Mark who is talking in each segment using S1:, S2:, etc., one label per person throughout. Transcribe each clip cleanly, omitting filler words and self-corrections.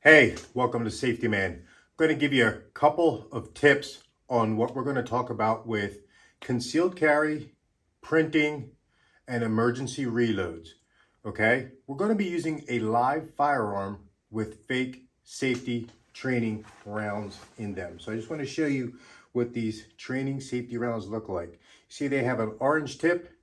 S1: Hey, welcome to Safety Man. I'm going to give you a couple of tips on what we're going to talk about with concealed carry, printing, and emergency reloads. Okay, we're going to be using a live firearm with fake safety training rounds in them. So I just want to show you what these training safety rounds look like. See, they have an orange tip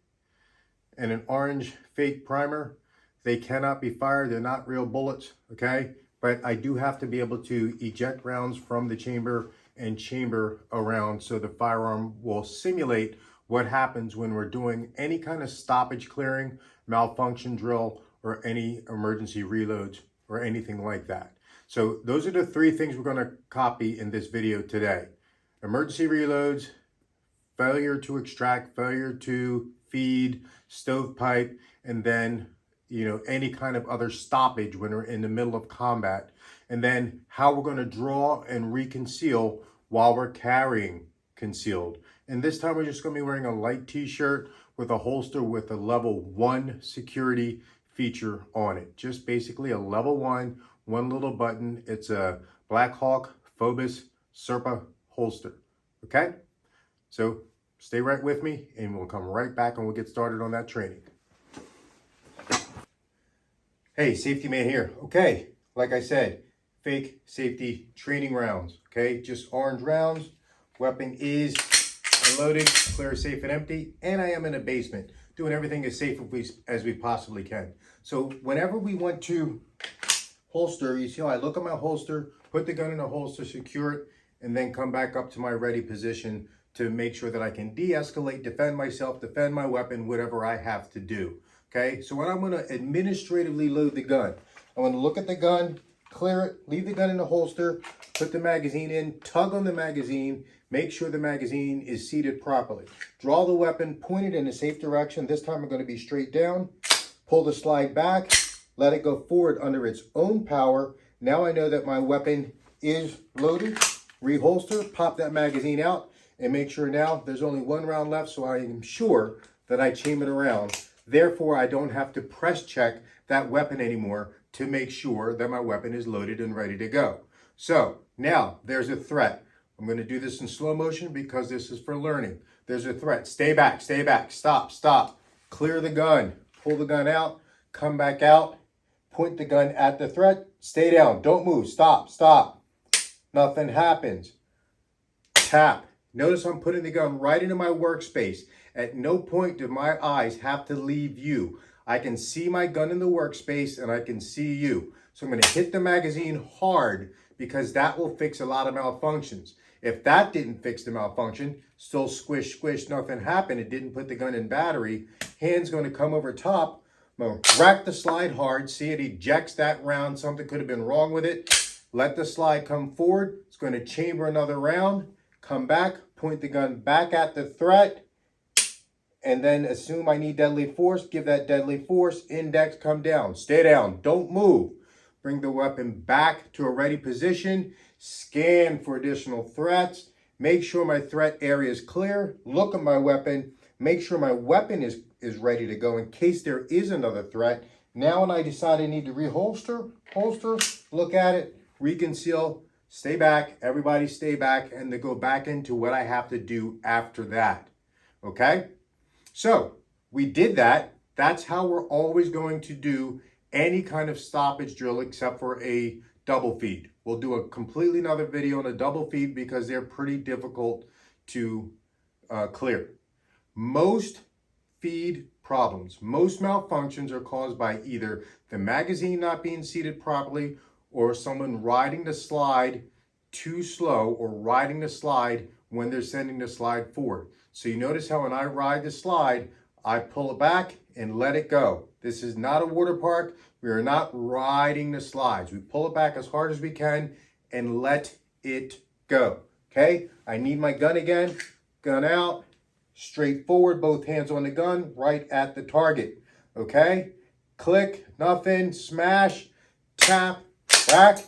S1: and an orange fake primer. They cannot be fired. They're not real bullets, okay? But I do have to be able to eject rounds from the chamber and chamber a round so the firearm will simulate what happens when we're doing any kind of stoppage clearing, malfunction drill, or any emergency reloads or anything like that. So those are the three things we're going to copy in this video today. Emergency reloads, failure to extract, failure to feed, stovepipe, and then any kind of other stoppage when we're in the middle of combat, and then how we're going to draw and reconceal while we're carrying concealed. And this time we're just going to be wearing a light t-shirt with a holster with a level 1 security feature on it. Just basically a level 1 little button. It's a Black Hawk Phobos Serpa holster. Okay, so stay right with me and we'll come right back and we'll get started on that training. Hey, Safety Man here. Okay, like I said, fake safety training rounds. Okay, just orange rounds. Weapon is unloaded, clear, safe, and empty. And I am in a basement, doing everything as safe as we possibly can. So whenever we want to holster, you see how I look at my holster, put the gun in a holster, secure it, and then come back up to my ready position to make sure that I can de-escalate, defend myself, defend my weapon, whatever I have to do. Okay, so when I'm going to administratively load the gun, I'm going to look at the gun, clear it, leave the gun in the holster, put the magazine in, tug on the magazine, make sure the magazine is seated properly. Draw the weapon, point it in a safe direction. This time I'm going to be straight down, pull the slide back, let it go forward under its own power. Now I know that my weapon is loaded. Reholster, pop that magazine out, and make sure now there's only one round left, so I am sure that I chamber it around. Therefore, I don't have to press check that weapon anymore to make sure that my weapon is loaded and ready to go. So now there's a threat. I'm going to do this in slow motion because this is for learning. There's a threat. Stay back, stop, stop. Clear the gun, pull the gun out, come back out, point the gun at the threat, stay down, don't move, stop, stop. Nothing happens. Tap. Notice I'm putting the gun right into my workspace. At no point do my eyes have to leave you. I can see my gun in the workspace and I can see you. So I'm going to hit the magazine hard because that will fix a lot of malfunctions. If that didn't fix the malfunction, still squish, squish, nothing happened, it didn't put the gun in battery, hand's going to come over top, I'm going to rack the slide hard, see it ejects that round, something could have been wrong with it, let the slide come forward, it's going to chamber another round, come back, point the gun back at the threat, and then assume I need deadly force, give that deadly force, index, come down, stay down, don't move. Bring the weapon back to a ready position, scan for additional threats, make sure my threat area is clear, look at my weapon, make sure my weapon is ready to go in case there is another threat. Now when I decide I need to reholster, holster, look at it, reconceal, stay back, everybody stay back, and then go back into what I have to do after that, okay? So we did that. That's how we're always going to do any kind of stoppage drill except for a double feed. We'll do a completely another video on a double feed because they're pretty difficult to clear. Most feed problems, most malfunctions are caused by either the magazine not being seated properly or someone riding the slide too slow or riding the slide when they're sending the slide forward. So you notice how when I ride the slide, I pull it back and let it go. This is not a water park. We are not riding the slides. We pull it back as hard as we can and let it go. Okay, I need my gun again. Gun out, straight forward, both hands on the gun, right at the target. Okay, click, nothing, smash, tap, back.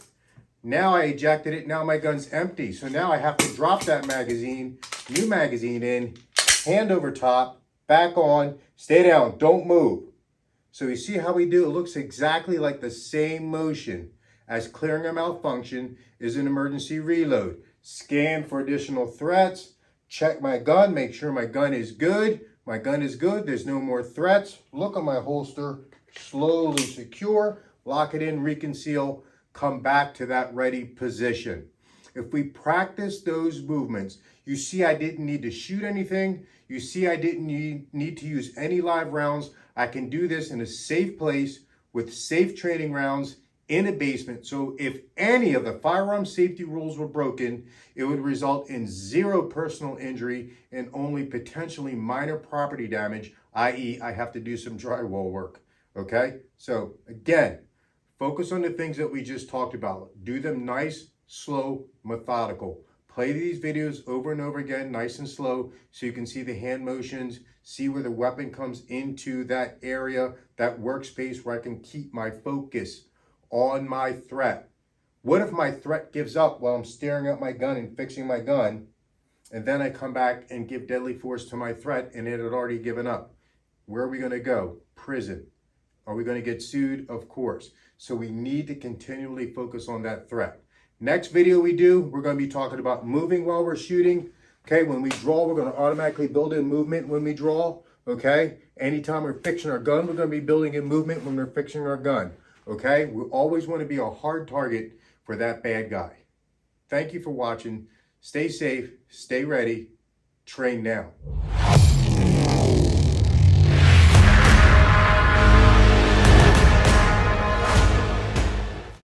S1: Now I ejected it, now my gun's empty. So now I have to drop that magazine, new magazine in, hand over top, back on, stay down, don't move. So you see how we do? It looks exactly like the same motion as clearing a malfunction is an emergency reload. Scan for additional threats, check my gun, make sure my gun is good. My gun is good, there's no more threats. Look on my holster, slowly secure, lock it in, reconceal, come back to that ready position. If we practice those movements, you see I didn't need to shoot anything. You see I didn't need to use any live rounds. I can do this in a safe place with safe training rounds in a basement. So if any of the firearm safety rules were broken, it would result in 0 personal injury and only potentially minor property damage, i.e. I have to do some drywall work, okay? So again, focus on the things that we just talked about. Do them nice, slow, methodical. Play these videos over and over again, nice and slow, so you can see the hand motions, see where the weapon comes into that area, that workspace where I can keep my focus on my threat. What if my threat gives up while I'm staring at my gun and fixing my gun, and then I come back and give deadly force to my threat and it had already given up? Where are we going to go? Prison. Are we going to get sued? Of course. So we need to continually focus on that threat. Next video we do, we're going to be talking about moving while we're shooting. Okay, when we draw, we're going to automatically build in movement when we draw. Okay, anytime we're fixing our gun, we're going to be building in movement when we're fixing our gun. Okay, we always want to be a hard target for that bad guy. Thank you for watching. Stay safe, stay ready, train now.